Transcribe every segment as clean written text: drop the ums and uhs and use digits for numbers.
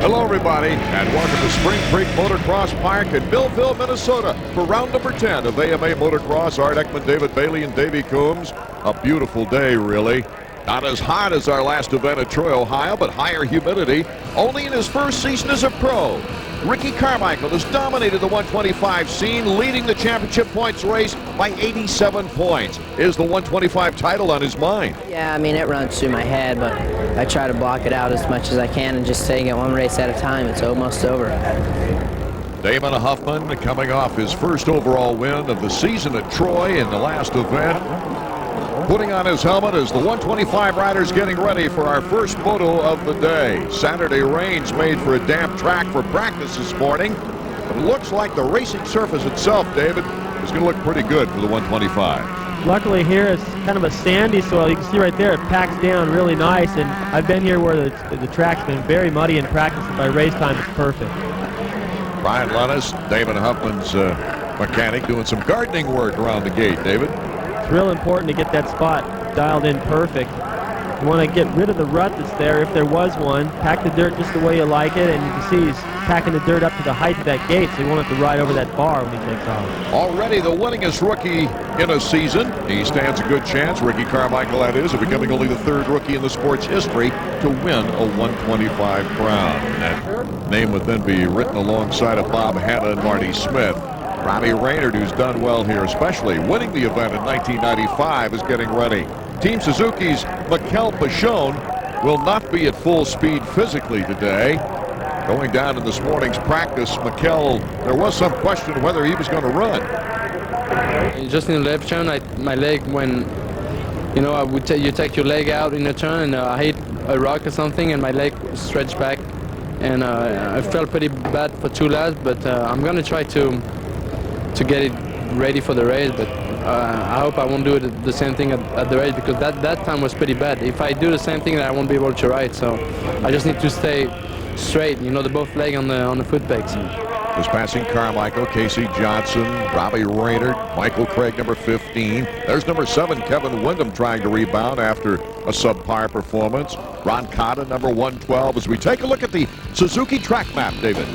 Hello, everybody, and welcome to Spring Creek Motocross Park in Millville, Minnesota for round number 10 of AMA Motocross. Art Ekman, David Bailey, and Davey Coombs. A beautiful day, really. Not as hot as our last event at Troy, Ohio, but higher humidity. Only in his first season as a pro. Ricky CARMICHAEL has dominated the 125 scene, leading the championship points race by 87 points. Is the 125 title on his mind? Yeah, I mean, it runs through my head, but I try to block it out as much as I can and just taking it one race at a time. It's almost over. Damon Huffman coming off his first overall win of the season at Troy in the last event. Putting on his helmet as the 125 riders getting ready for our first moto of the day. Saturday rains made for a damp track for practice this morning, but it looks like the racing surface itself, David, is going to look pretty good for the 125. Luckily here it's kind of a sandy soil. You can see right there it packs down really nice, and I've been here where the track's been very muddy in practice, and by race time it's perfect. Brian Lennis, Damon Huffman's mechanic, doing some gardening work around the gate, David. It's real important to get that spot dialed in perfect. You want to get rid of the rut that's there, if there was one. Pack the dirt just the way you like it, and you can see he's packing the dirt up to the height of that gate, so he won't have to ride over that bar when he takes off. Already the winningest rookie in a season. He stands a good chance, Ricky CARMICHAEL that is, of becoming only the third rookie in the sport's history to win a 125 crown. That name would then be written alongside of Bob Hanna and Marty Smith. Robbie Raynard, who's done well here, especially winning the event in 1995, is getting ready. Team Suzuki's Mikel Pachon will not be at full speed physically today. Going down in this morning's practice, Mikel, there was some question whether he was going to run. Just in the left turn, my leg, when you take your leg out in a turn, and I hit a rock or something, and my leg stretched back, and I felt pretty bad for 2 laps. But I'm going to try to get it ready for the race, but I hope I won't do it the same thing at the race, because that time was pretty bad. If I do the same thing, then I won't be able to ride. So I just need to stay straight, the both leg on the foot pegs. Just passing CARMICHAEL, Casey Johnson, Robbie Raynard, Michael Craig, number 15. There's number 7, Kevin Windham, trying to rebound after a subpar performance. Ron Cotta, number 112. As we take a look at the Suzuki track map, David.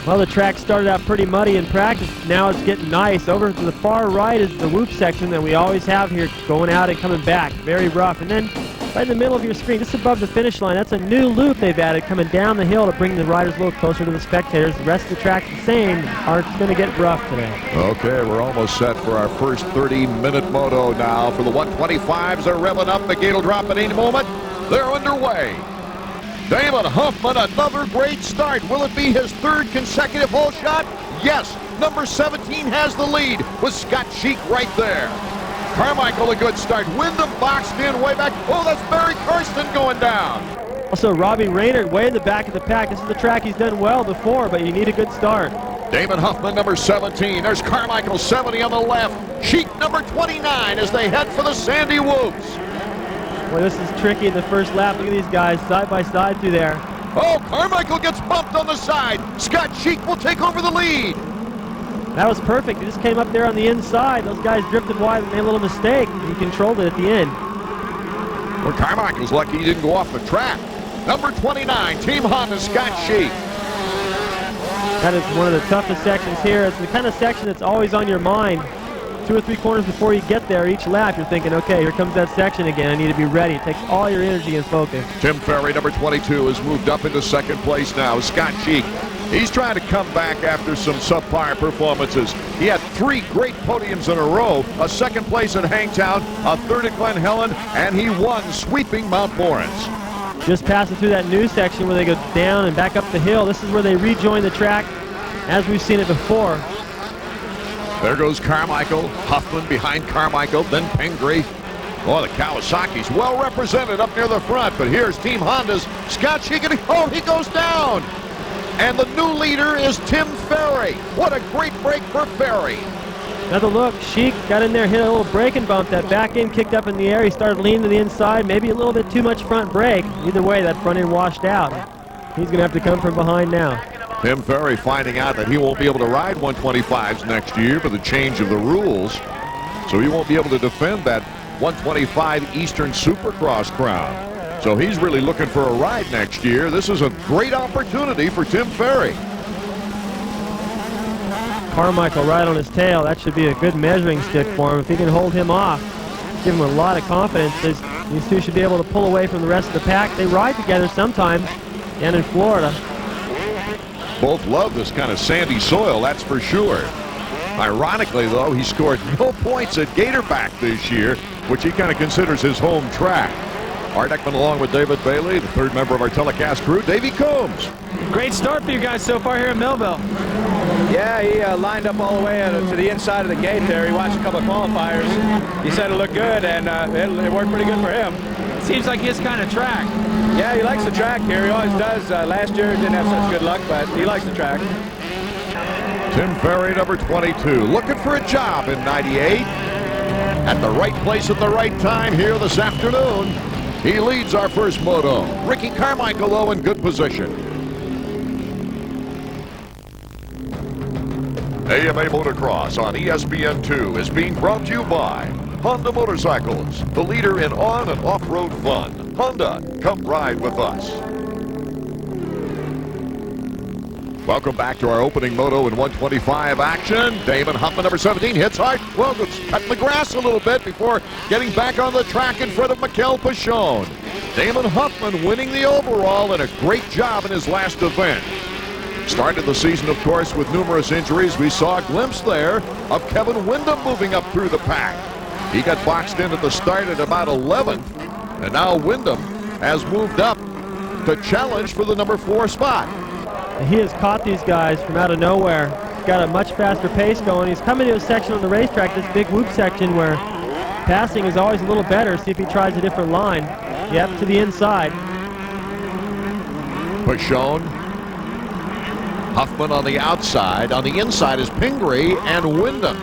Well, the track started out pretty muddy in practice. Now it's getting nice. Over to the far right is the whoop section that we always have here, going out and coming back. Very rough. And then right in the middle of your screen, just above the finish line, that's a new loop they've added coming down the hill to bring the riders a little closer to the spectators. The rest of the track's the same. It's going to get rough today. Okay, we're almost set for our first 30-minute moto now. For the 125s, they're revving up. The gate will drop at any moment. They're underway. Damon Huffman, another great start. Will it be his third consecutive hole shot? Yes. Number 17 has the lead with Scott Sheik right there. CARMICHAEL, a good start. Windham boxed in way back. Oh, that's Barry Karsten going down. Also, Robbie Raynard way in the back of the pack. This is the track he's done well before, but you need a good start. Damon Huffman, number 17. There's CARMICHAEL, 70 on the left. Sheik, number 29, as they head for the Sandy Whoops. Boy, this is tricky in the first lap. Look at these guys side by side through there. Oh, CARMICHAEL gets bumped on the side. Scott Sheik will take over the lead. That was perfect. He just came up there on the inside. Those guys drifted wide and made a little mistake. He controlled it at the end. Well, CARMICHAEL's lucky he didn't go off the track. Number 29, Team Honda, Scott Sheik. That is one of the toughest sections here. It's the kind of section that's always on your mind. 2 or 3 corners before you get there, each lap, you're thinking, okay, here comes that section again. I need to be ready. It takes all your energy and focus. Tim Ferry, number 22, has moved up into second place now. Scott Sheik, he's trying to come back after some subpar performances. He had 3 great podiums in a row, a second place at Hangtown, a third at Glen Helen, and he won sweeping Mount Lawrence. Just passing through that new section where they go down and back up the hill. This is where they rejoin the track as we've seen it before. There goes CARMICHAEL, Huffman behind CARMICHAEL, then Pingree. Oh, the Kawasaki's well represented up near the front, but here's Team Honda's Scott Sheik. Oh, he goes down. And the new leader is Tim Ferry. What a great break for Ferry. Another look. Sheik got in there, hit a little braking bump. That back end kicked up in the air. He started leaning to the inside. Maybe a little bit too much front brake. Either way, that front end washed out. He's going to have to come from behind now. Tim Ferry finding out that he won't be able to ride 125s next year for the change of the rules. So he won't be able to defend that 125 Eastern Supercross crown. So he's really looking for a ride next year. This is a great opportunity for Tim Ferry. Carmichael right on his tail. That should be a good measuring stick for him. If he can hold him off, give him a lot of confidence. These two should be able to pull away from the rest of the pack. They ride together sometimes down in Florida. Both love this kind of sandy soil, that's for sure. Ironically, though, he scored no points at Gatorback this year, which he kind of considers his home track. Art Ekman along with David Bailey, the third member of our telecast crew, Davey Combs. Great start for you guys so far here in Millville. Yeah, he lined up all the way to the inside of the gate there. He watched a couple of qualifiers. He said it looked good, and it worked pretty good for him. Seems like his kind of track. Yeah, he likes the track here. He always does. Last year didn't have such good luck, but he likes the track. Tim Ferry, number 22, looking for a job in 98. At the right place at the right time here this afternoon. He leads our first moto. Ricky CARMICHAEL, though, in good position. AMA Motocross on ESPN2 is being brought to you by Honda Motorcycles, the leader in on and off-road fun. Honda, come ride with us. Welcome back to our opening moto in 125 action. Damon Huffman, number 17, hits hard. Well, it's cutting the grass a little bit before getting back on the track in front of Mikel Pichon. Damon Huffman winning the overall and a great job in his last event. Started the season, of course, with numerous injuries. We saw a glimpse there of Kevin Windham moving up through the pack. He got boxed in at the start at about 11th, and now Windham has moved up to challenge for the number 4 spot. He has caught these guys from out of nowhere. He's got a much faster pace going. He's coming to a section on the racetrack, this big whoop section where passing is always a little better. See if he tries a different line. Yep, to the inside. Pichon. Huffman on the outside. On the inside is Pingree and Windham.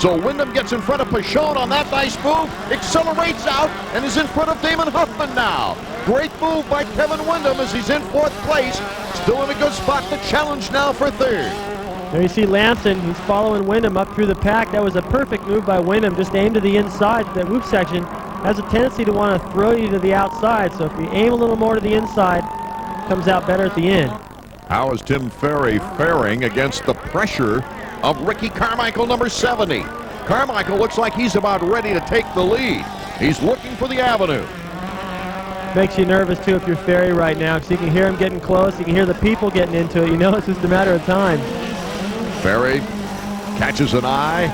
So Windham gets in front of Pichon on that nice move, accelerates out, and is in front of Damon Huffman now. Great move by Kevin Windham as he's in 4th place. Still in a good spot to challenge now for 3rd. There you see Lamson. He's following Windham up through the pack. That was a perfect move by Windham. Just aim to the inside. That whoop section has a tendency to want to throw you to the outside. So if you aim a little more to the inside, it comes out better at the end. How is Tim Ferry faring against the pressure of Ricky CARMICHAEL, number 70? CARMICHAEL looks like he's about ready to take the lead. He's looking for the avenue. Makes you nervous, too, if you're Ferry right now, because you can hear him getting close. You can hear the people getting into it. You know it's just a matter of time. Ferry catches an eye,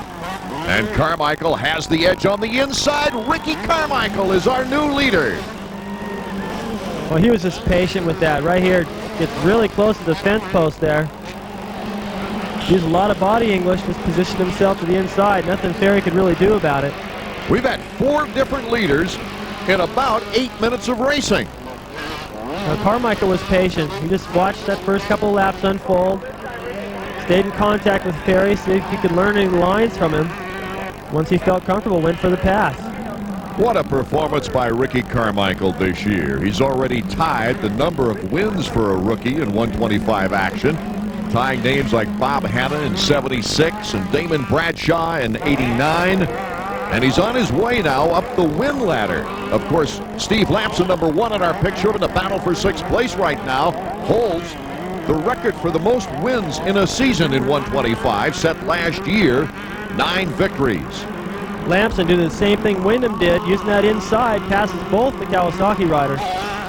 and CARMICHAEL has the edge on the inside. Ricky CARMICHAEL is our new leader. Well, he was just patient with that. Right here, gets really close to the fence post there. Used a lot of body English, just positioned himself to the inside. Nothing Ferry could really do about it. We've had 4 different leaders in about 8 minutes of racing. Now, CARMICHAEL was patient. He just watched that first couple of laps unfold, stayed in contact with Ferry, see if he could learn any lines from him. Once he felt comfortable, went for the pass. What a performance by Ricky CARMICHAEL this year. He's already tied the number of wins for a rookie in 125 action, tying names like Bob Hanna in 76 and Damon Bradshaw in 89. And he's on his way now up the win ladder. Of course, Steve LAMSON, number 1 in our picture, in the battle for 6th place right now, holds the record for the most wins in a season in 125, set last year, 9 victories. Lamson did the same thing Windham did, using that inside, passes both the Kawasaki riders.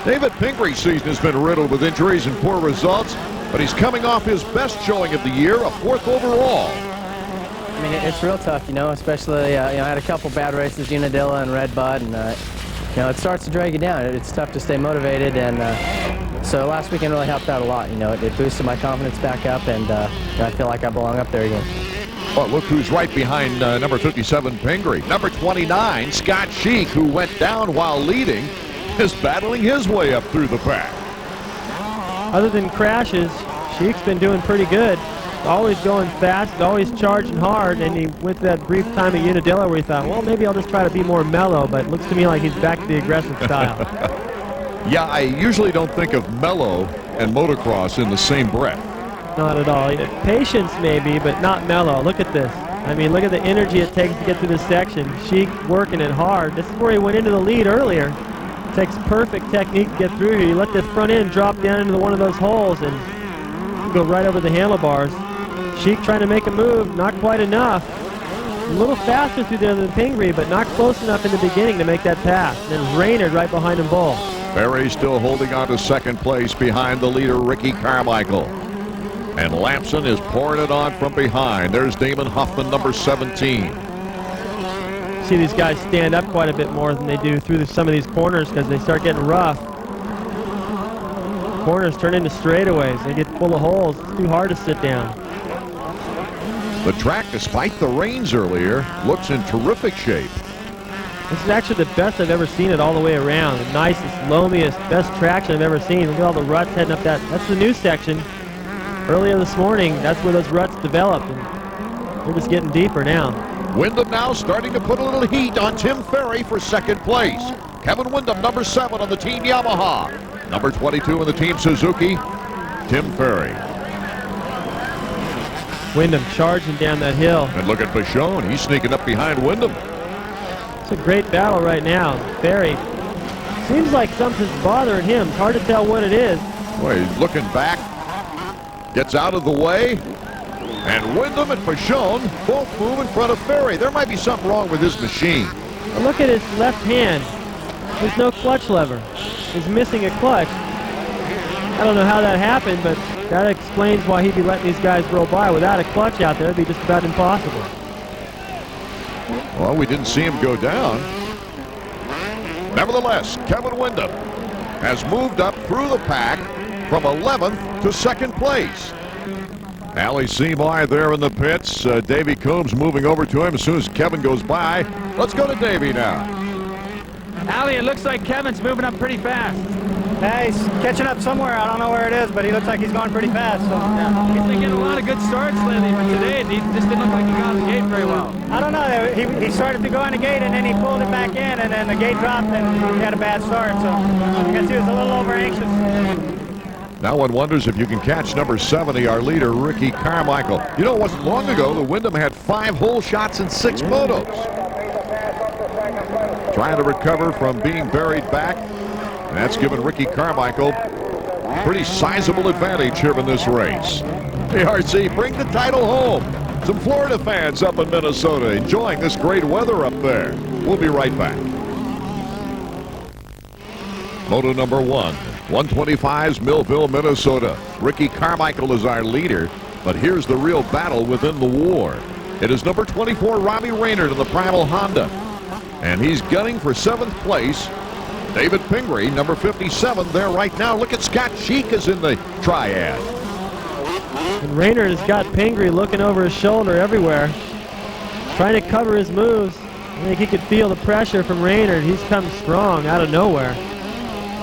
David Pingree's season has been riddled with injuries and poor results, but he's coming off his best showing of the year, a 4th overall. I mean, it's real tough, you know, especially, I had a couple bad races, Unadilla and Red Bud, and, it starts to drag you down. It's tough to stay motivated, and so last weekend really helped out a lot. It boosted my confidence back up, and I feel like I belong up there again. Well, look who's right behind number 57, Pingree. Number 29, Scott Sheik, who went down while leading, is battling his way up through the pack. Other than crashes, Sheik's been doing pretty good. Always going fast, always charging hard, and he went that brief time at Unadilla where he thought, well, maybe I'll just try to be more mellow, but it looks to me like he's back to the aggressive style. Yeah, I usually don't think of mellow and motocross in the same breath. Not at all. Patience maybe, but not mellow. Look at this. I mean, look at the energy it takes to get through this section. Sheik working it hard. This is where he went into the lead earlier. Takes perfect technique to get through here. You let the front end drop down into one of those holes and you go right over the handlebars. Sheik trying to make a move, not quite enough. A little faster through there than Pingree, but not close enough in the beginning to make that pass. And then Raynard right behind them both. Ferry still holding on to second place behind the leader, Ricky CARMICHAEL. And Lamson is pouring it on from behind. There's Damon Huffman, number 17. See these guys stand up quite a bit more than they do through some of these corners because they start getting rough. Corners turn into straightaways. They get full of holes. It's too hard to sit down. The track, despite the rains earlier, looks in terrific shape. This is actually the best I've ever seen it all the way around. The nicest, loamiest, best traction I've ever seen. Look at all the ruts heading up that. That's the new section. Earlier this morning, that's where those ruts developed. And they're just getting deeper now. Wyndham now starting to put a little heat on Tim Ferry for second place. Kevin Wyndham, number 7 on the Team Yamaha. Number 22 in the Team Suzuki, Tim Ferry. Wyndham charging down that hill. And look at Bichon. He's sneaking up behind Wyndham. It's a great battle right now. Ferry seems like something's bothering him. It's hard to tell what it is. Boy, he's looking back. Gets out of the way. And Wyndham and Bichon both move in front of Ferry. There might be something wrong with his machine. Well, look at his left hand. There's no clutch lever. He's missing a clutch. I don't know how that happened, but that explains why he'd be letting these guys roll by. Without a clutch out there, it'd be just about impossible. Well, we didn't see him go down. Nevertheless, Kevin Wyndham has moved up through the pack from 11th to second place. Ali Seymour there in the pits. Davey Coombs moving over to him as soon as Kevin goes by. Let's go to Davey now. Ali, it looks like Kevin's moving up pretty fast. Yeah, he's catching up somewhere. I don't know where it is, but he looks like he's going pretty fast. So. Yeah. He's been getting a lot of good starts lately, but today he just didn't look like he got out of the gate very well. I don't know. He started to go on the gate, and then he pulled it back in, and then the gate dropped, and he had a bad start. So I guess he was a little over anxious. Now one wonders if you can catch number 70, our leader, Ricky CARMICHAEL. You know, it wasn't long ago the Wyndham had 5 hole shots and 6 motos. Trying to recover from being buried back. And that's given Ricky CARMICHAEL a pretty sizable advantage here in this race. ARC, bring the title home. Some Florida fans up in Minnesota enjoying this great weather up there. We'll be right back. Moto number 1, 125's Millville, Minnesota. Ricky CARMICHAEL is our leader, but here's the real battle within the war. It is number 24, Robbie Raynard in the Primal Honda. And he's gunning for 7th place. David Pingree, number 57, there right now. Look at Scott Sheik is in the triad. And Raynard has got Pingree looking over his shoulder everywhere, trying to cover his moves. I think he could feel the pressure from Raynard. He's come strong out of nowhere.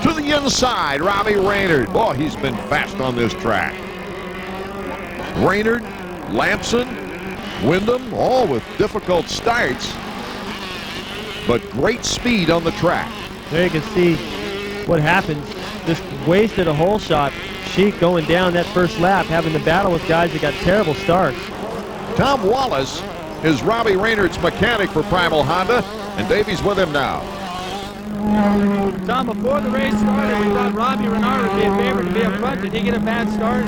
To the inside, Robbie Raynard. Oh, he's been fast on this track. Raynard, Lamson, Wyndham, all with difficult starts, but great speed on the track. There you can see what happens. Just wasted a hole shot. Sheik going down that first lap, having to battle with guys that got terrible starts. Tom Wallace is Robbie Raynard's mechanic for Primal Honda, and Davey's with him now. Tom, before the race started, we thought Robbie Renard would be a favorite to be up front. Did he get a bad start?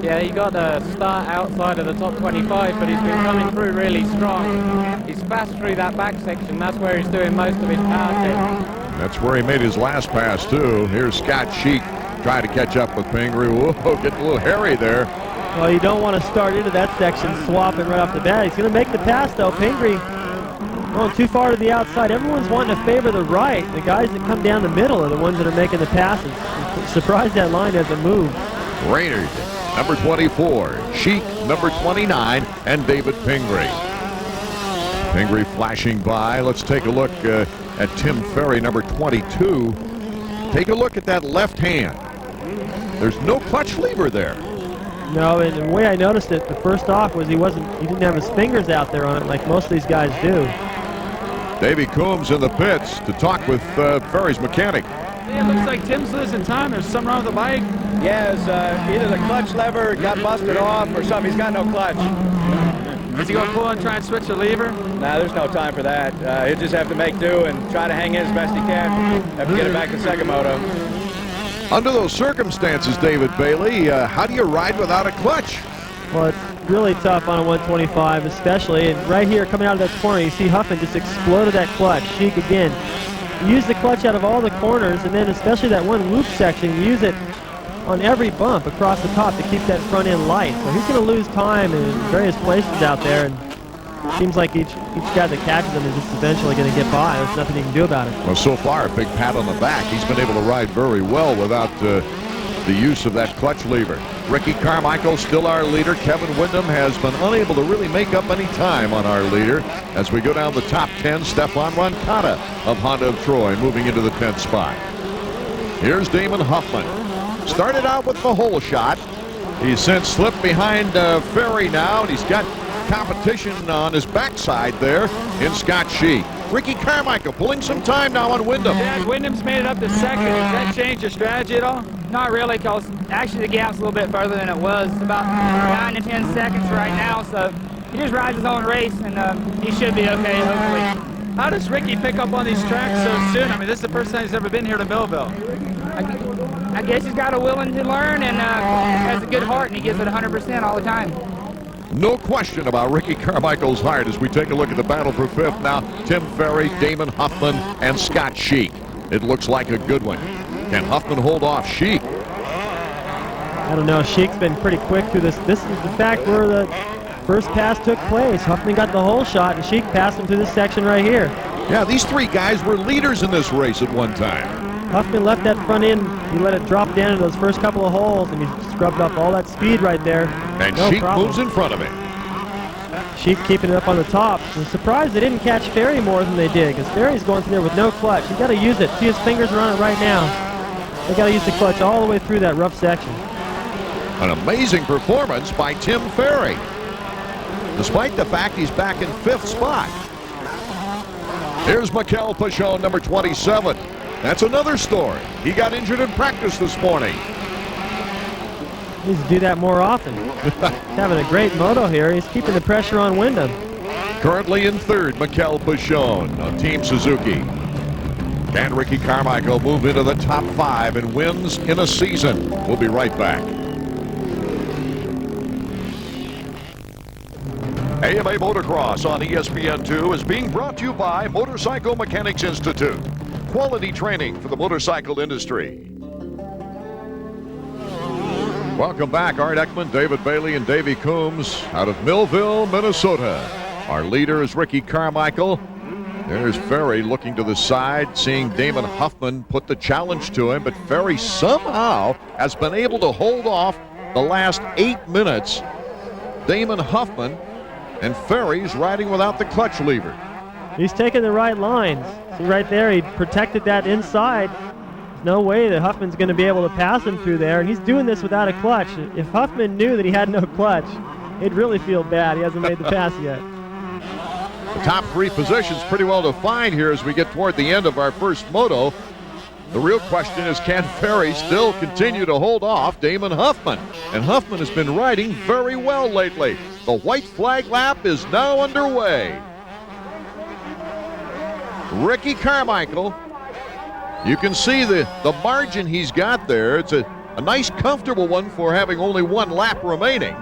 Yeah, he got a start outside of the top 25, but he's been coming through really strong. He's fast through that back section. That's where he's doing most of his passing. That's where he made his last pass, too. Here's Scott Sheik trying to catch up with Pingree. Whoa, getting a little hairy there. Well, you don't want to start into that section swapping right off the bat. He's going to make the pass, though. Pingree going too far to the outside. Everyone's wanting to favor the right. The guys that come down the middle are the ones that are making the passes. I'm surprised that line hasn't moved. Raynard, number 24. Sheik, number 29. And David Pingree. Pingree flashing by. Let's take a look at Tim Ferry, number 22. Take a look at that left hand. There's no clutch lever there. No, and the way I noticed it, the first off was he didn't have his fingers out there on it like most of these guys do. Davey Coombs in the pits to talk with Ferry's mechanic. Yeah, it looks like Tim's losing time. There's something wrong with the bike. Yeah, either the clutch lever got busted off or something. He's got no clutch. Is he going to pull and try and switch the lever? Nah, there's no time for that. He'll just have to make do and try to hang in as best he can. Have to get it back to second moto. Under those circumstances, David Bailey, how do you ride without a clutch? Well, it's really tough on a 125, especially. And right here, coming out of that corner, you see Huffman just exploded that clutch. Sheik again. You use the clutch out of all the corners, and then especially that one loop section, you use it on every bump across the top to keep that front end light. So he's going to lose time in various places out there, and it seems like each guy that catches him is just eventually going to get by. There's nothing he can do about it. Well, so far, a big pat on the back. He's been able to ride very well without the use of that clutch lever. Ricky Carmichael still our leader. Kevin Windham has been unable to really make up any time on our leader. As we go down the top 10, Stefan Roncada of Honda of Troy moving into the 10th spot. Here's Damon Huffman. Started out with the hole shot. He's since slipped behind Ferry now, and he's got competition on his backside there in Scott Sheik. Ricky Carmichael pulling some time now on Windham. Dad, Wyndham's made it up to second. Does that change your strategy at all? Not really, because actually the gap's a little bit further than it was. It's about 9 to 10 seconds right now, so he just rides his own race, and he should be okay, hopefully. How does Ricky pick up on these tracks so soon? I mean, this is the first time he's ever been here to Millville. I guess he's got a willing to learn and has a good heart, and he gives it 100% all the time. No question about Ricky Carmichael's heart as we take a look at the battle for fifth now. Tim Ferry, Damon Huffman, and Scott Sheik. It looks like a good one. Can Huffman hold off Sheik? I don't know. Sheik's been pretty quick through this. This is the fact where the first pass took place. Huffman got the whole shot, and Sheik passed him through this section right here. Yeah, these three guys were leaders in this race at one time. Huffman left that front end. He let it drop down into those first couple of holes, and he scrubbed off all that speed right there. And no Sheik problem. moves in front of him. Sheik keeping it up on the top. I'm surprised they didn't catch Ferry more than they did, because Ferry's going through there with no clutch. You got to use it. See, his fingers are on it right now. They got to use the clutch all the way through that rough section. An amazing performance by Tim Ferry, despite the fact he's back in fifth spot. Here's Mikel Pichon, number 27. That's another story. He got injured in practice this morning. Needs to do that more often. He's having a great moto here. He's keeping the pressure on Windham. Currently in third, Mikel Pichon on Team Suzuki. Can Ricky Carmichael move into the top 5 and wins in a season? We'll be right back. AMA Motocross on ESPN2 is being brought to you by Motorcycle Mechanics Institute. Quality training for the motorcycle industry. Welcome back, Art Ekman, David Bailey, and Davey Coombs out of Millville, Minnesota. Our leader is Ricky Carmichael. There's Ferry looking to the side, seeing Damon Huffman put the challenge to him, but Ferry somehow has been able to hold off the last 8 minutes. Damon Huffman, and Ferry's riding without the clutch lever. He's taking the right lines. See right there, he protected that inside. There's no way that Huffman's going to be able to pass him through there, and he's doing this without a clutch. If Huffman knew that he had no clutch, he'd really feel bad. He hasn't made the pass yet. The top 3 positions pretty well defined here as we get toward the end of our first moto. The real question is, can Ferry still continue to hold off Damon Huffman? And Huffman has been riding very well lately. The white flag lap is now underway. Ricky Carmichael, you can see the margin he's got there. It's a nice, comfortable one for having only 1 lap remaining.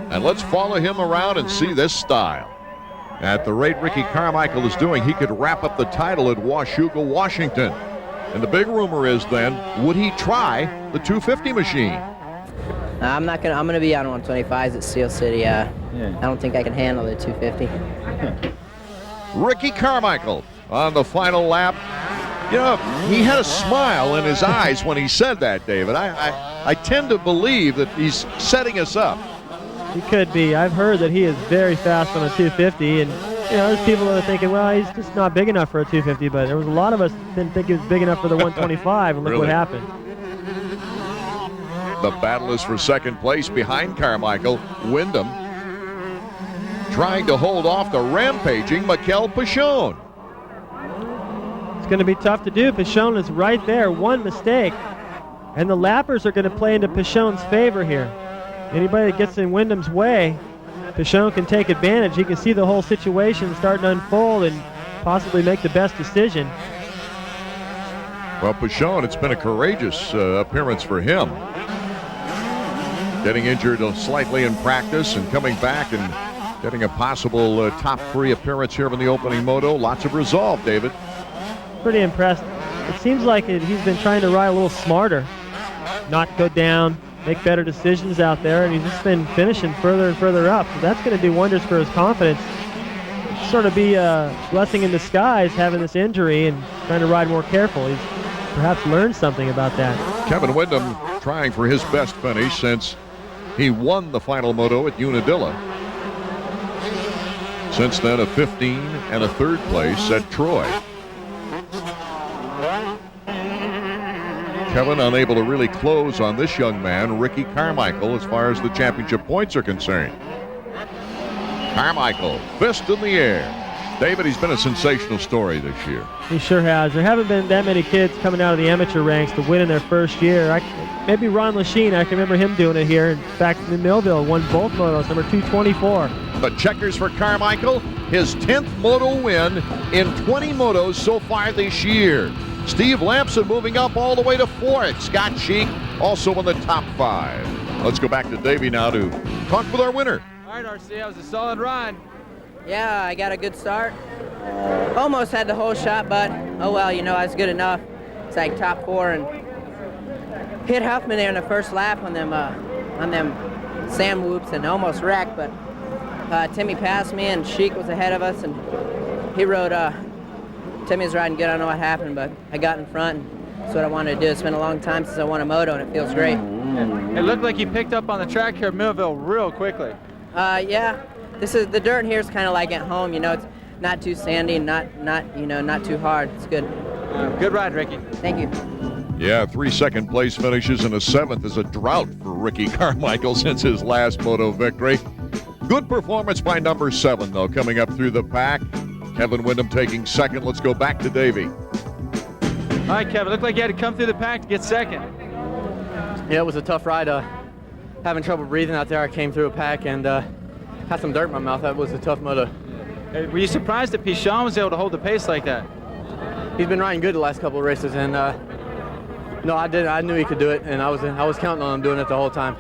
And let's follow him around and see this style. At the rate Ricky Carmichael is doing, he could wrap up the title at Washougal, Washington. And the big rumor is then, would he try the 250 machine? I'm gonna be on 125s at Steel City. I don't think I can handle the 250. Ricky Carmichael on the final lap. You know, he had a smile in his eyes when he said that, David. I tend to believe that he's setting us up. He could be. I've heard that he is very fast on a 250, and you know, there's people that are thinking, well, he's just not big enough for a 250, but there was a lot of us that didn't think he was big enough for the 125, and look what happened. The battle is for second place behind Carmichael. Windham trying to hold off the rampaging Mikel Pichon. It's going to be tough to do. Pichon is right there. One mistake, and the lappers are going to play into Pichon's favor here. Anybody that gets in Windham's way Pichon can take advantage. He can see the whole situation starting to unfold and possibly make the best decision. Well, Pichon, it's been a courageous appearance for him. Getting injured slightly in practice and coming back and getting a possible top 3 appearance here in the opening moto. Lots of resolve, David. Pretty impressed. It seems like he's been trying to ride a little smarter, not go down, make better decisions out there, and he's just been finishing further and further up. So that's going to do wonders for his confidence. Sort of be a blessing in disguise having this injury and trying to ride more careful. He's perhaps learned something about that. Kevin Windham trying for his best finish since he won the final moto at Unadilla. Since then, a 15 and a 3rd place at Troy. Kevin unable to really close on this young man, Ricky CARMICHAEL, as far as the championship points are concerned. CARMICHAEL, fist in the air. David, he's been a sensational story this year. He sure has. There haven't been that many kids coming out of the amateur ranks to win in their first year. Maybe Ron Lachine, I can remember him doing it here. In fact, in Millville, won both motos, number 224. The checkers for CARMICHAEL, his 10th moto win in 20 motos so far this year. Steve LAMSON moving up all the way to 4th. Scott Sheik also in the top 5. Let's go back to Davey now to talk with our winner. All right, RC, that was a solid ride. Yeah, I got a good start. Almost had the whole shot, but oh well, you know, I was good enough. It's like top 4 and hit Huffman there in the first lap on them Sam whoops and almost wrecked, but Timmy passed me and Sheik was ahead of us and he rode, Timmy was riding good. I don't know what happened, but I got in front and that's what I wanted to do. It's been a long time since I won a moto and it feels great. It looked like you picked up on the track here at Millville real quickly. Yeah. The dirt here is kind of like at home, you know. It's not too sandy, not too hard. It's good. Good ride, Ricky. Thank you. Yeah, 3 second place finishes and a 7th is a drought for Ricky CARMICHAEL since his last moto victory. Good performance by number 7, though, coming up through the pack. Kevin Windham taking 2nd. Let's go back to Davey. All right, Kevin, looked like you had to come through the pack to get 2nd. Yeah, it was a tough ride. Having trouble breathing out there. I came through a pack and had some dirt in my mouth. That was a tough moto. Were you surprised that Pichon was able to hold the pace like that? He's been riding good the last couple of races, and no, I didn't. I knew he could do it, and I was counting on him doing it the whole time.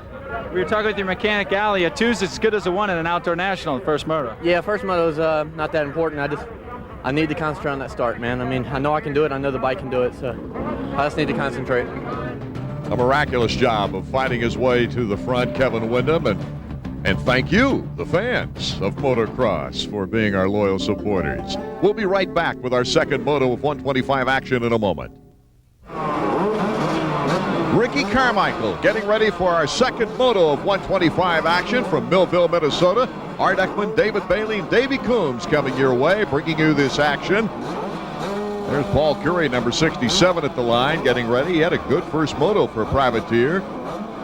We were talking with your mechanic, Ali. A 2's as good as a 1 in an outdoor national, the first moto. Yeah, first moto is not that important. I need to concentrate on that start, man. I mean, I know I can do it. I know the bike can do it, so I just need to concentrate. A miraculous job of fighting his way to the front, Kevin Windham, and thank you, the fans of motocross, for being our loyal supporters. We'll be right back with our second moto of 125 action in a moment. Ricky CARMICHAEL getting ready for our second moto of 125 action from Millville, Minnesota. Art Ekman, David Bailey, and Davey Coombs coming your way, bringing you this action. There's Paul Curry, number 67 at the line, getting ready. He had a good first moto for a privateer.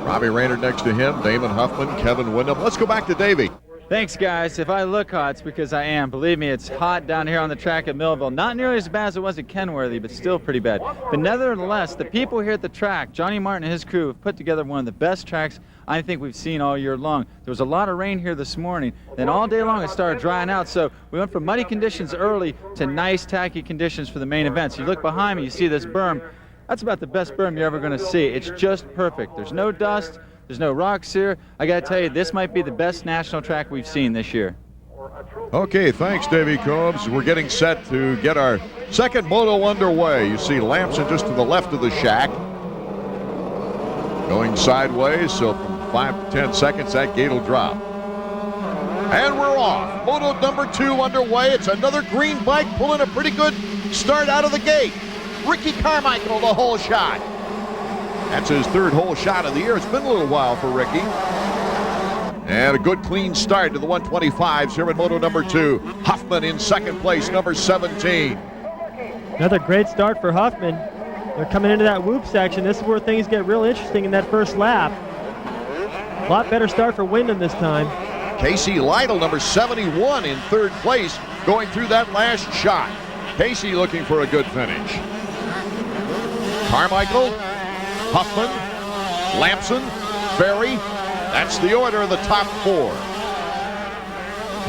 Robbie Rayner next to him, Damon Huffman, Kevin Windham. Let's go back to Davey. Thanks, guys. If I look hot, it's because I am. Believe me, it's hot down here on the track at Millville. Not nearly as bad as it was at Kenworthy, but still pretty bad. But nevertheless, the people here at the track, Johnny Martin and his crew, have put together one of the best tracks I think we've seen all year long. There was a lot of rain here this morning. Then all day long it started drying out, so we went from muddy conditions early to nice, tacky conditions for the main events. You look behind me, you see this berm. That's about the best berm you're ever going to see. It's just perfect. There's no dust. There's no rocks here. I got to tell you, this might be the best national track we've seen this year. Okay, thanks, Davey Combs. We're getting set to get our second moto underway. You see Lamson just to the left of the shack. Going sideways, so from 5 to 10 seconds, that gate will drop. And we're off. Moto number 2 underway. It's another green bike pulling a pretty good start out of the gate. Ricky CARMICHAEL, the whole shot. That's his third whole shot of the year. It's been a little while for Ricky. And a good clean start to the 125s here in moto number 2. Huffman in second place, number 17. Another great start for Huffman. They're coming into that whoop section. This is where things get real interesting in that first lap. A lot better start for Windham this time. Casey Lytle, number 71 in third place, going through that last shot. Casey looking for a good finish. CARMICHAEL, Huffman, Lamson, Ferry. That's the order of the top 4.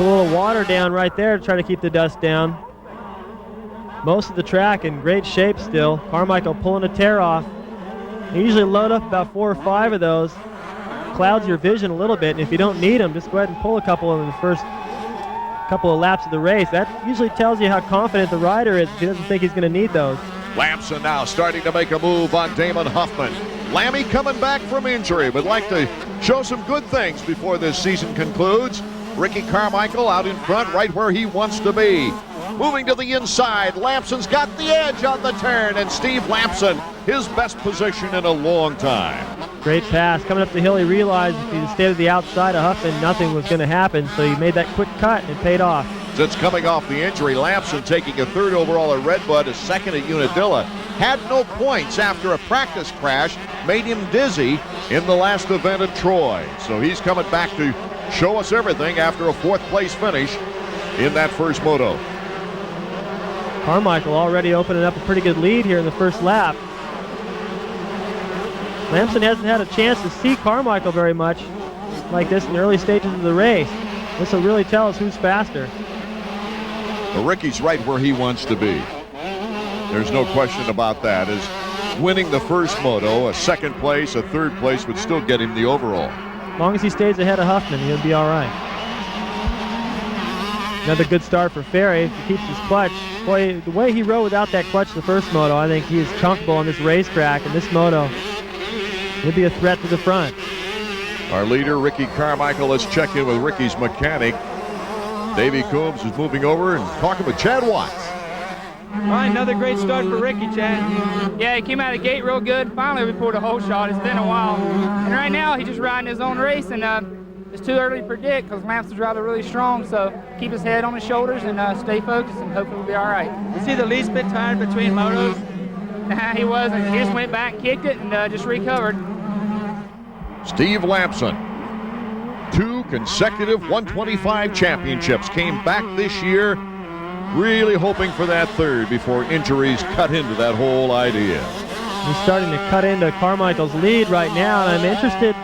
Put a little water down right there to try to keep the dust down. Most of the track in great shape still. Carmichael pulling a tear off. They usually load up about 4 or 5 of those. Clouds your vision a little bit, and if you don't need them, just go ahead and pull a couple of them in the first couple of laps of the race. That usually tells you how confident the rider is if he doesn't think he's going to need those. Lamson now starting to make a move on Damon Huffman. Lammy coming back from injury, but like to show some good things before this season concludes. Ricky Carmichael out in front, right where he wants to be. Moving to the inside, Lamson's got the edge on the turn, and Steve Lamson, his best position in a long time. Great pass. Coming up the hill, he realized if he stayed at the outside of Huffman, nothing was going to happen, so he made that quick cut, and it paid off. Since coming off the injury, Lamson taking a 3rd overall at Redbud, a 2nd at Unadilla, had no points after a practice crash, made him dizzy in the last event at Troy. So he's coming back to show us everything after a 4th place finish in that first moto. Carmichael already opening up a pretty good lead here in the first lap. Lamson hasn't had a chance to see Carmichael very much like this in the early stages of the race. This will really tell us who's faster. Well, Ricky's right where he wants to be. There's no question about that. As winning the first moto, a 2nd place, a 3rd place would still get him the overall. As long as he stays ahead of Huffman, he'll be all right. Another good start for Ferry. If he keeps his clutch. Boy, the way he rode without that clutch the first moto, I think he is chunkable on this racetrack. And this moto, he'll be a threat to the front. Our leader, Ricky Carmichael. Let's check in with Ricky's mechanic. Davey Coombs is moving over and talking with Chad Watts. All right, another great start for Ricky, Chad. Yeah, he came out of the gate real good. Finally, we pulled a hole shot. It's been a while. And right now, he's just riding his own race, and it's too early to predict because Lampson's riding really strong, so keep his head on his shoulders and stay focused, and hopefully we'll be all right. Was he the least bit tired between motos? Nah, he wasn't. He just went back, kicked it, and just recovered. Steve Lamson, 2 consecutive 125 championships, came back this year, really hoping for that 3rd before injuries cut into that whole idea. He's starting to cut into Carmichael's lead right now, and I'm interested,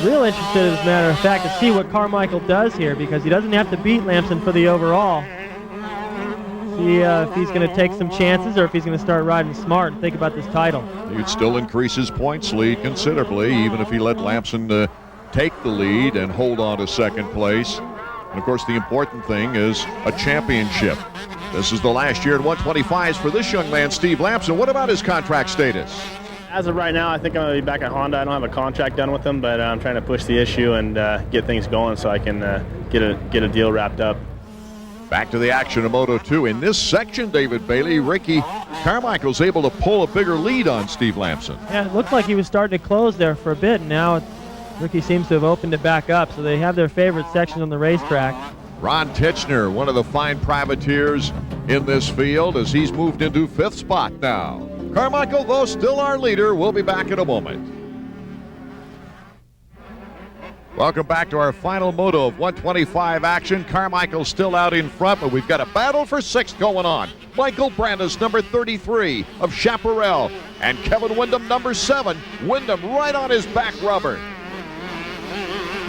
real interested as a matter of fact, to see what Carmichael does here, because he doesn't have to beat Lamson for the overall. See if he's going to take some chances or if he's going to start riding smart and think about this title. He'd still increase his points lead considerably, even if he let Lamson take the lead and hold on to 2nd place. And of course, the important thing is a championship. This is the last year at 125s for this young man, Steve Lamson. What about his contract status? As of right now, I think I'm going to be back at Honda. I don't have a contract done with them, but I'm trying to push the issue and get things going so I can get a deal wrapped up. Back to the action of Moto 2. In this section, David Bailey, Ricky Carmichael's able to pull a bigger lead on Steve Lamson. Yeah, it looked like he was starting to close there for a bit. Now Ricky seems to have opened it back up, so they have their favorite section on the racetrack. Ron Titchener, one of the fine privateers in this field, as he's moved into 5th spot now. Carmichael, though still our leader, will be back in a moment. Welcome back to our final moto of 125 action. Carmichael still out in front, but we've got a battle for 6th going on. Michael Brandis, number 33 of Chaparral, and Kevin Windham, number 7. Windham right on his back rubber.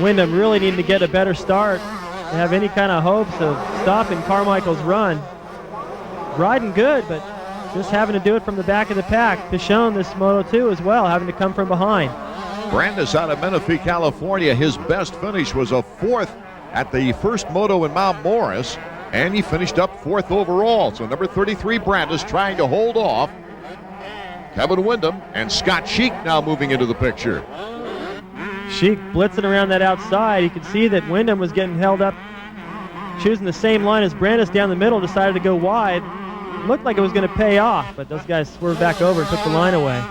Windham really needing to get a better start to have any kind of hopes of stopping Carmichael's run. Riding good, but just having to do it from the back of the pack. Pichon this Moto 2 as well, having to come from behind. Brandis out of Menifee, California. His best finish was a 4th at the first moto in Mount Morris, and he finished up 4th overall. So number 33, Brandis, trying to hold off Kevin Windham, and Scott Sheik now moving into the picture. Sheik blitzing around that outside. You could see that Windham was getting held up, choosing the same line as Brandis down the middle, decided to go wide. Looked like it was going to pay off, but those guys swerved back over and took the line away.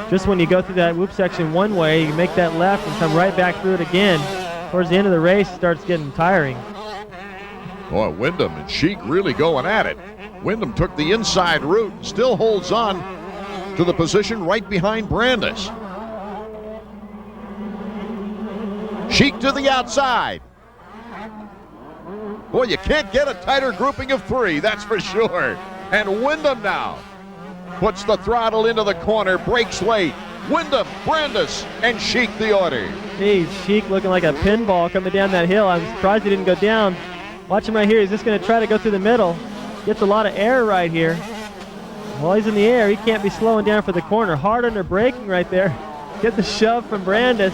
Just when you go through that whoop section one way, you make that left and come right back through it again. Towards the end of the race, it starts getting tiring. Boy, Windham and Sheik really going at it. Windham took the inside route and still holds on to the position right behind Brandis. Sheik to the outside. Boy, you can't get a tighter grouping of 3, that's for sure. And Windham now puts the throttle into the corner, brakes late, Wyndham, Brandis, and Sheik the order. Geez, Sheik looking like a pinball coming down that hill. I'm surprised he didn't go down. Watch him right here. He's just going to try to go through the middle. Gets a lot of air right here. While he's in the air, he can't be slowing down for the corner. Hard under braking right there. Get the shove from Brandis.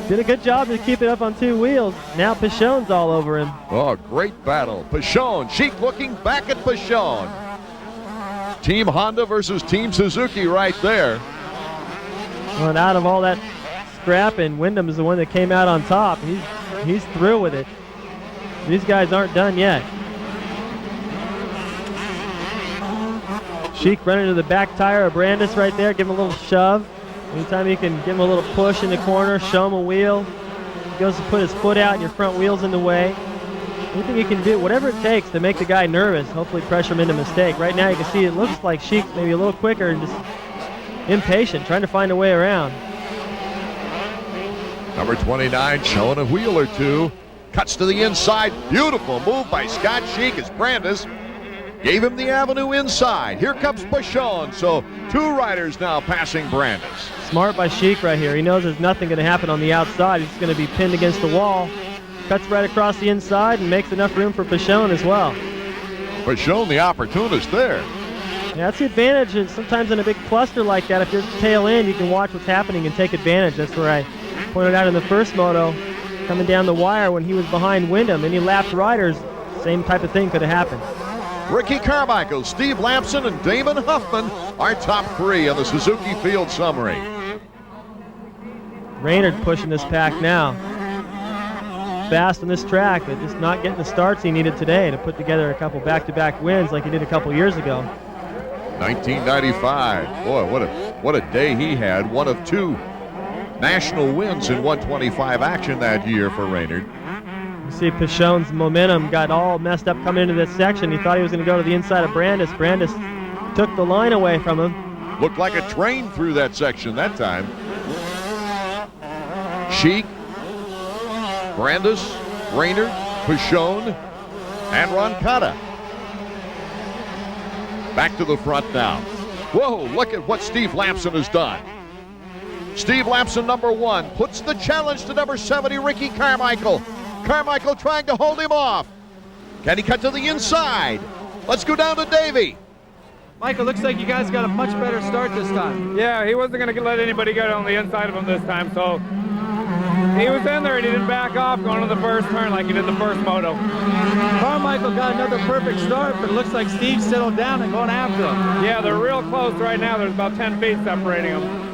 Did a good job to keep it up on 2 wheels. Now Pichon's all over him. Oh, great battle. Pichon, Sheik looking back at Pichon. Team Honda versus Team Suzuki right there. Well, and out of all that scrapping, Wyndham is the one that came out on top. He's through with it. These guys aren't done yet. Sheik running to the back tire of Brandis right there. Give him a little shove. Anytime you can give him a little push in the corner, show him a wheel. He goes to put his foot out and your front wheel's in the way. Anything you can do, whatever it takes to make the guy nervous, hopefully pressure him into mistake. Right now you can see it looks like Sheik's maybe a little quicker and just impatient, trying to find a way around. Number 29 showing a wheel or two. Cuts to the inside. Beautiful move by Scott Sheik as Brandis gave him the avenue inside. Here comes Pichon. So 2 riders now passing Brandis. Smart by Sheik right here. He knows there's nothing going to happen on the outside. He's going to be pinned against the wall. Cuts right across the inside and makes enough room for Pichon as well. Pichon, the opportunist there. Yeah, that's the advantage. And sometimes in a big cluster like that, if you're tail end, you can watch what's happening and take advantage. That's where I pointed out in the first moto, coming down the wire when he was behind Wyndham. Any lapped riders, same type of thing could have happened. Ricky CARMICHAEL, Steve LAMSON, and Damon Huffman are top 3 on the Suzuki Field Summary. Raynard pushing this pack now. Fast on this track, but just not getting the starts he needed today to put together a couple back-to-back wins like he did a couple years ago. 1995. Boy, what a day he had. One of 2 national wins in 125 action that year for Raynard. You see Pichon's momentum got all messed up coming into this section. He thought he was going to go to the inside of Brandis. Brandis took the line away from him. Looked like a train through that section that time. Sheik, Brandis, Raynard, Pichon, and Roncada. Back to the front now. Whoa, look at what Steve LAMSON has done. Steve LAMSON, number 1, puts the challenge to number 70, Ricky CARMICHAEL. CARMICHAEL trying to hold him off. Can he cut to the inside? Let's go down to Davey. Michael, looks like you guys got a much better start this time. Yeah, he wasn't going to let anybody get on the inside of him this time, so he was in there and he didn't back off going to the first turn like he did the first moto. CARMICHAEL got another perfect start, but it looks like Steve settled down and going after him. Yeah, they're real close right now. There's about 10 feet separating them.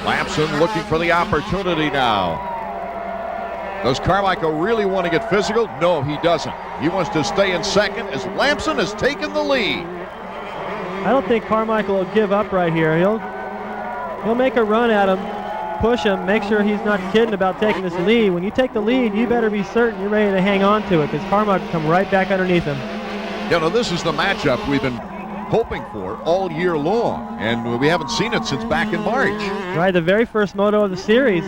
LAMSON looking for the opportunity now. Does CARMICHAEL really want to get physical? No, he doesn't. He wants to stay in second as LAMSON has taken the lead. I don't think CARMICHAEL will give up right here. He'll make a run at him, push him, make sure he's not kidding about taking this lead. When you take the lead, you better be certain you're ready to hang on to it because CARMICHAEL will come right back underneath him. You know, this is the matchup we've been hoping for all year long, and we haven't seen it since back in March. Right, the very first moto of the series.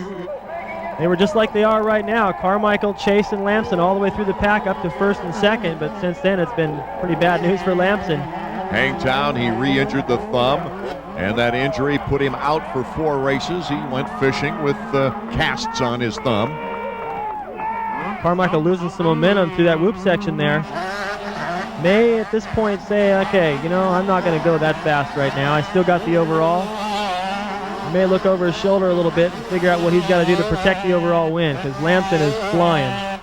They were just like they are right now. CARMICHAEL chasing LAMSON all the way through the pack up to first and second, but since then it's been pretty bad news for LAMSON. Hangtown, he re-injured the thumb, and that injury put him out for 4 races. He went fishing with casts on his thumb. CARMICHAEL losing some momentum through that whoop section there. May at this point say, okay, you know, I'm not going to go that fast right now. I still got the overall. He may look over his shoulder a little bit and figure out what he's got to do to protect the overall win because LAMSON is flying.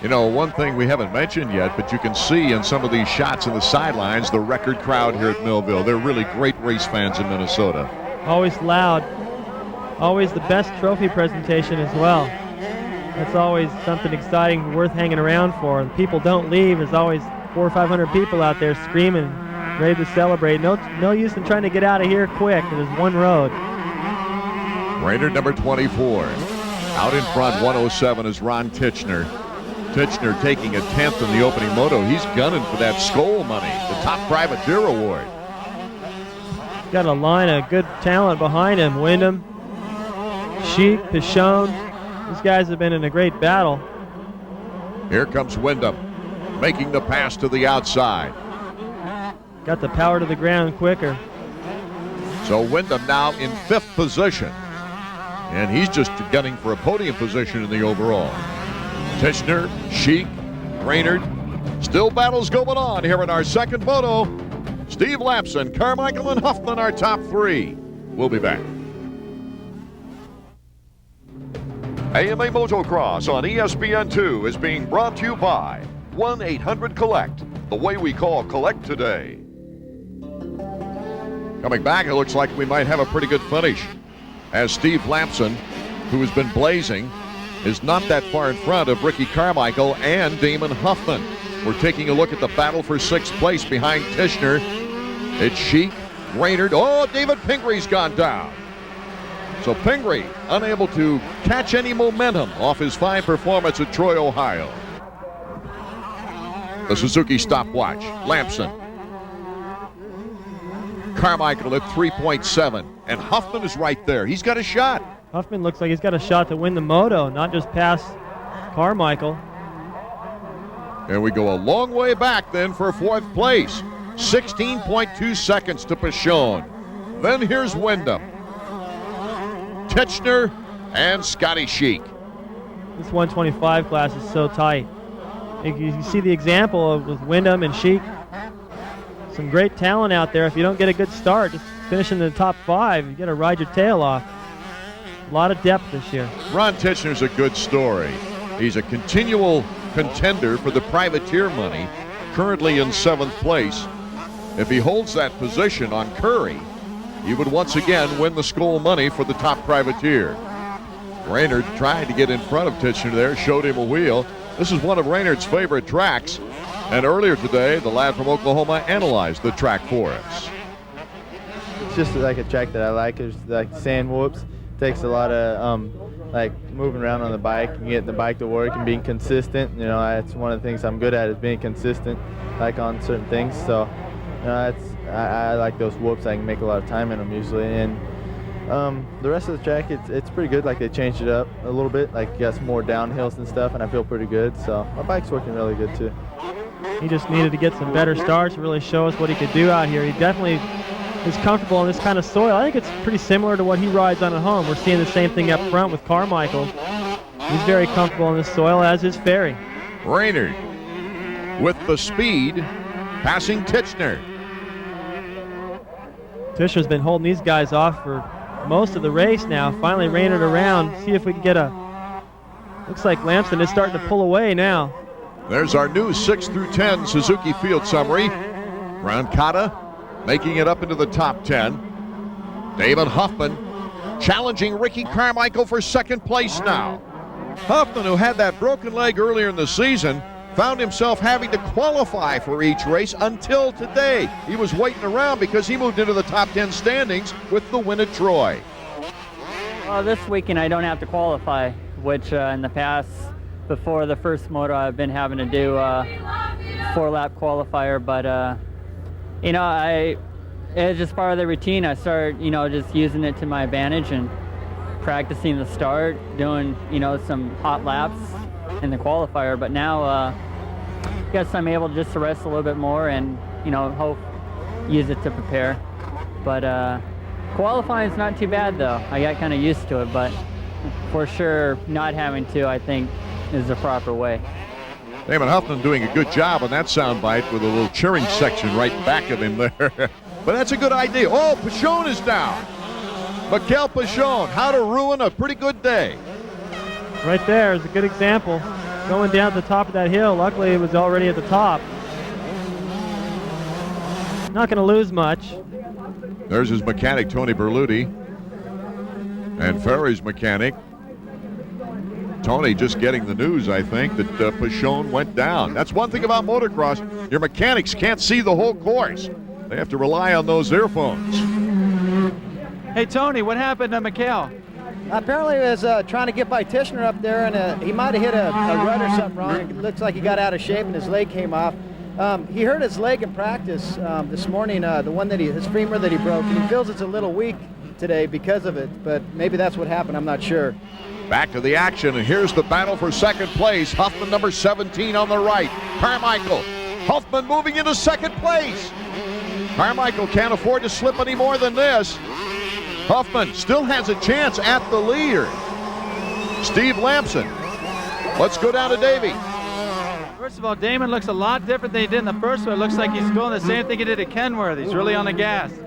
You know, one thing we haven't mentioned yet, but you can see in some of these shots in the sidelines, the record crowd here at Millville. They're really great race fans in Minnesota. Always loud. Always the best trophy presentation as well. That's always something exciting, worth hanging around for. And people don't leave. There's always 400 or 500 people out there screaming, ready to celebrate. No use in trying to get out of here quick. There's one road. Raynard, number 24. Out in front, 107 is Ron Tichenor. Tichenor taking a 10th in the opening moto. He's gunning for that Skoll money, the top privateer award. Got a line of good talent behind him. Wyndham, Sheik, Pichon. These guys have been in a great battle. Here comes Wyndham, making the pass to the outside. Got the power to the ground quicker. So Wyndham now in 5th position. And he's just gunning for a podium position in the overall. Tichenor, Sheik, Raynard. Still battles going on here in our second moto. Steve Lamson, Carmichael, and Huffman, our top 3. We'll be back. AMA Motocross on ESPN2 is being brought to you by 1-800-COLLECT, the way we call collect today. Coming back, it looks like we might have a pretty good finish, as Steve Lamson, who has been blazing, is not that far in front of Ricky CARMICHAEL and Damon Huffman. We're taking a look at the battle for 6th place behind Tichenor. It's Sheik, Raynard. Oh, David Pingree's gone down. So Pingree unable to catch any momentum off his fine performance at Troy, Ohio. The Suzuki stopwatch. Lamson. CARMICHAEL at 3.7. And Huffman is right there. He's got a shot. Huffman looks like he's got a shot to win the moto, not just pass CARMICHAEL. And we go a long way back then for 4th place. 16.2 seconds to Pichon. Then here's Wyndham, Tichenor, and Scotty Sheik. This 125 class is so tight. You see the example of with Wyndham and Sheik. Some great talent out there. If you don't get a good start, just finishing in the top 5, you got to ride your tail off. A lot of depth this year. Ron Tichenor's a good story. He's a continual contender for the privateer money, currently in 7th place. If he holds that position on Curry, he would once again win the Skoll money for the top privateer. Raynard tried to get in front of Tichenor there, showed him a wheel. This is one of Raynard's favorite tracks. And earlier today, the lad from Oklahoma analyzed the track for us. It's just like a track that I like. There's like sand whoops. Takes a lot of like moving around on the bike and getting the bike to work and being consistent. You know, that's one of the things I'm good at, is being consistent, like on certain things. So, you know, I like those whoops. I can make a lot of time in them usually. And the rest of the track, it's pretty good. Like they changed it up a little bit. Like you got some more downhills and stuff, and I feel pretty good. So my bike's working really good too. He just needed to get some better starts to really show us what he could do out here. He definitely is comfortable on this kind of soil. I think it's pretty similar to what he rides on at home. We're seeing the same thing up front with CARMICHAEL. He's very comfortable on this soil, as is Ferry. Raynard with the speed, passing Tichenor. Tichenor's been holding these guys off for most of the race now. Finally Raynard around. See if we can get a... Looks like Lamson is starting to pull away now. There's our new 6 through 10 Suzuki field summary. Roncada making it up into the top 10. David Huffman challenging Ricky CARMICHAEL for 2nd place now. Huffman, who had that broken leg earlier in the season, found himself having to qualify for each race until today. He was waiting around because he moved into the top 10 standings with the win at Troy. Well, this weekend I don't have to qualify, which in the past, before the first moto, I've been having to do a 4-lap qualifier, but you know, it's just part of the routine. I started, you know, just using it to my advantage and practicing the start, doing, you know, some hot laps in the qualifier. But now, I guess I'm able just to rest a little bit more and, you know, use it to prepare. But qualifying is not too bad though. I got kind of used to it, but for sure not having to, I think, is the proper way. Damon Huffman doing a good job on that soundbite with a little cheering section right back of him there. But that's a good idea. Oh, Pichon is down. Mikael Pichon, how to ruin a pretty good day. Right there is a good example. Going down to the top of that hill. Luckily, it was already at the top. Not going to lose much. There's his mechanic, Tony Berluti. And Ferry's mechanic, Tony, just getting the news, I think, that Pichon went down. That's one thing about motocross. Your mechanics can't see the whole course. They have to rely on those earphones. Hey, Tony, what happened to Mikael? Apparently he was trying to get by Tichenor up there, and he might have hit a rut or something wrong. It looks like he got out of shape and his leg came off. He hurt his leg in practice this morning, the one that his femur that he broke, and he feels it's a little weak today because of it, but maybe that's what happened. I'm not sure. Back to the action, and here's the battle for 2nd place. Huffman, number 17 on the right. CARMICHAEL. Huffman moving into 2nd place. Carmichael can't afford to slip any more than this. Huffman still has a chance at the leader. Steve Lamson. Let's go down to Davey. First of all, Damon looks a lot different than he did in the first one. It looks like he's doing the same thing he did at Kenworth. He's really on the gas. He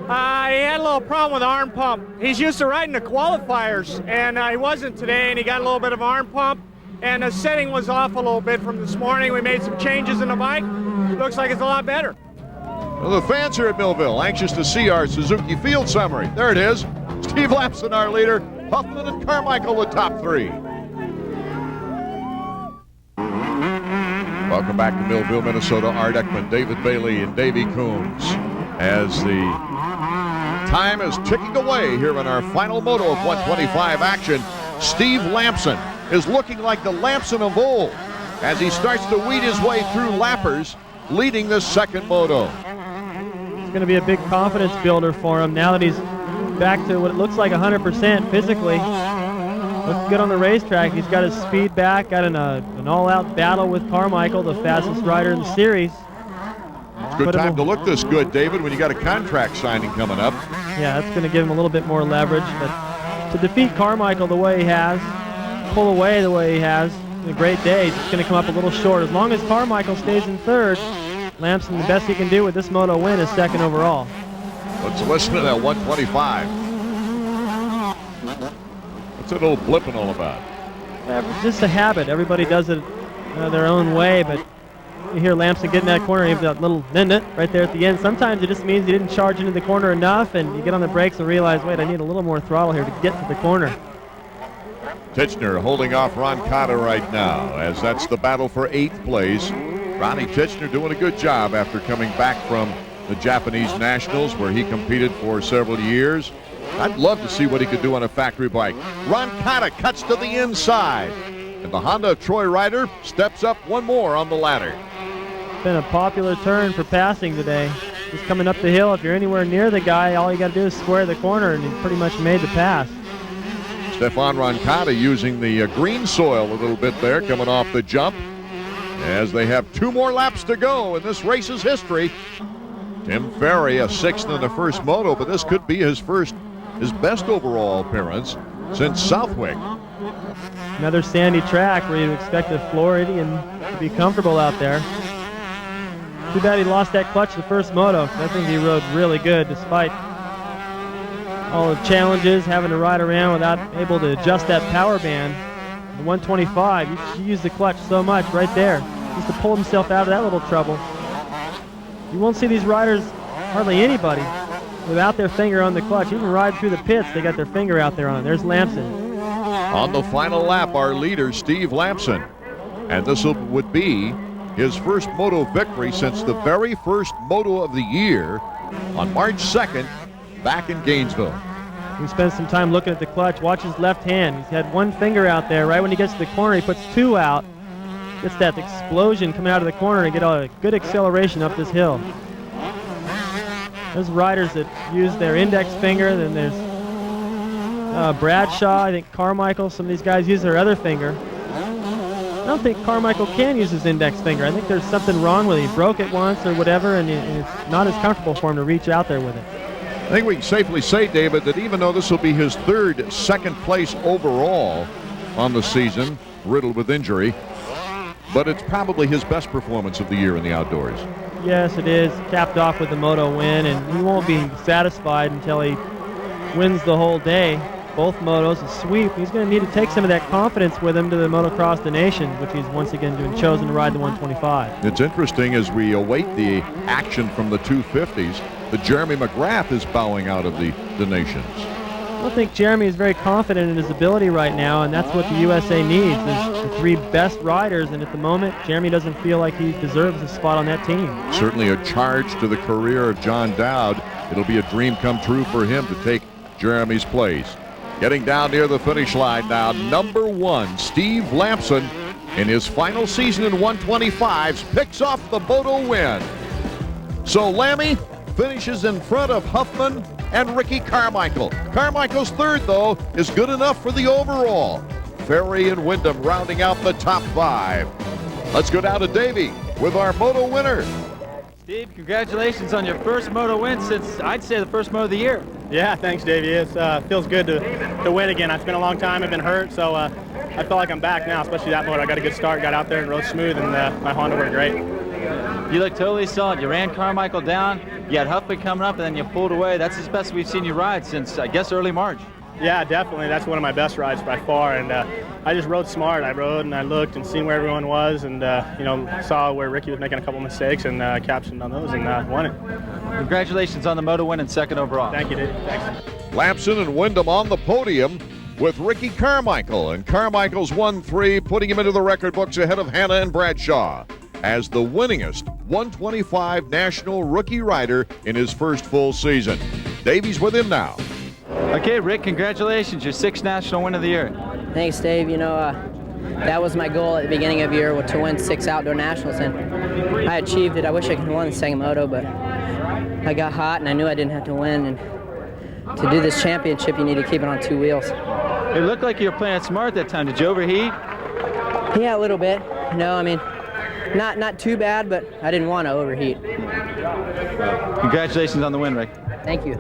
had a little problem with the arm pump. He's used to riding the qualifiers, and he wasn't today, and he got a little bit of arm pump, and the setting was off a little bit from this morning. We made some changes in the bike. Looks like it's a lot better. Well, the fans here at Millville anxious to see our Suzuki field summary. There it is. Steve Lamson, our leader. Huffman and Carmichael, the top three. Welcome back to Millville, Minnesota. Art Ekman, David Bailey, and Davey Coombs. As the time is ticking away here in our final moto of 125 action, Steve Lamson is looking like the Lamson of old as he starts to weed his way through lappers, leading this second moto. It's going to be a big confidence builder for him now that he's back to what it looks like 100% physically. Looks good on the racetrack. He's got his speed back, got an all-out battle with Carmichael, the fastest rider in the series. Good time to look this good, David, when you got a contract signing coming up. Yeah, that's going to give him a little bit more leverage. But to defeat Carmichael the way he has, pull away the way he has, in a great day, he's just going to come up a little short. As long as Carmichael stays in third, Lamson, the best he can do with this moto win is second overall. Let's listen to that 125. What's that old blipping all about? Just a habit. Everybody does it their own way, but you hear Lamson get in that corner, you have that little nit right there at the end. Sometimes it just means you didn't charge into the corner enough, and you get on the brakes and realize, wait, I need a little more throttle here to get to the corner. Titchener holding off Ron Cotta right now, as that's the battle for 8th place. Ronnie Titchener doing a good job after coming back from the Japanese Nationals, where he competed for several years. I'd love to see what he could do on a factory bike. Ron Cotta cuts to the inside, and the Honda of Troy Ryder steps up one more on the ladder. Been a popular turn for passing today. Just coming up the hill, if you're anywhere near the guy, all you got to do is square the corner, and he pretty much made the pass. Stefan Roncada using the green soil a little bit there, coming off the jump, as they have 2 more laps to go in this race's history. Tim Ferry, a 6th in the first moto, but this could be his best overall appearance since Southwick. Another sandy track where you'd expect a Floridian to be comfortable out there. Too bad he lost that clutch the first moto. I think he rode really good despite all the challenges, having to ride around without able to adjust that power band. The 125, you use the clutch so much right there, just to pull himself out of that little trouble. You won't see these riders, hardly anybody, without their finger on the clutch. Even ride through the pits, they got their finger out there on it. There's Lamson. On the final lap, our leader, Steve Lamson. And this would be his first moto victory since the very first moto of the year on March 2nd, back in Gainesville. He spends some time looking at the clutch. Watch his left hand. He's had one finger out there. Right when he gets to the corner, he puts 2 out. Gets that explosion coming out of the corner and get a good acceleration up this hill. There's riders that use their index finger. Then there's Bradshaw, I think Carmichael. Some of these guys use their other finger. I don't think Carmichael can use his index finger. I think there's something wrong with it. He broke it once or whatever, and it's not as comfortable for him to reach out there with it. I think we can safely say, David, that even though this will be his 3rd second place overall on the season, riddled with injury, but it's probably his best performance of the year in the outdoors. Yes, it is. Capped off with the moto win, and he won't be satisfied until he wins the whole day. Both motos, a sweep. He's going to need to take some of that confidence with him to the Motocross the Nations, which he's once again chosen to ride the 125. It's interesting as we await the action from the 250s that Jeremy McGrath is bowing out of the Nations. I don't think Jeremy is very confident in his ability right now, and that's what the USA needs, is the 3 best riders, and at the moment, Jeremy doesn't feel like he deserves a spot on that team. Certainly a charge to the career of John Dowd. It'll be a dream come true for him to take Jeremy's place. Getting down near the finish line now, number 1, Steve Lamson, in his final season in 125s, picks off the moto win. So Lammy finishes in front of Huffman and Ricky Carmichael. Carmichael's 3rd, though, is good enough for the overall. Ferry and Wyndham rounding out the top 5. Let's go down to Davey with our moto winner. Steve, congratulations on your first moto win since, I'd say, the first moto of the year. Yeah, thanks, Davey. It feels good to win again. It's been a long time. I've been hurt, so I feel like I'm back now, especially that motor. I got a good start, got out there and rode smooth, and my Honda worked great. You look totally solid. You ran Carmichael down, you had Huffley coming up, and then you pulled away. That's the best we've seen you ride since, I guess, early March. Yeah, definitely. That's one of my best rides by far, and I just rode smart. I rode and I looked and seen where everyone was, and you know, saw where Ricky was making a couple mistakes, and captioned on those and won it. Congratulations on the moto win and second overall. Thank you, Dave. Thanks. Lamson and Wyndham on the podium with Ricky Carmichael, and Carmichael's 1-3, putting him into the record books ahead of Hanna and Bradshaw as the winningest 125 national rookie rider in his first full season. Davey's with him now. Okay, Rick, congratulations. Your 6th national win of the year. Thanks, Dave. You know, that was my goal at the beginning of the year, to win 6 outdoor nationals, and I achieved it. I wish I could have won the second moto, but I got hot and I knew I didn't have to win, and to do this championship, you need to keep it on 2 wheels. It looked like you were playing smart that time. Did you overheat? Yeah, a little bit. No, I mean, not too bad, but I didn't want to overheat. Congratulations on the win, Rick. Thank you.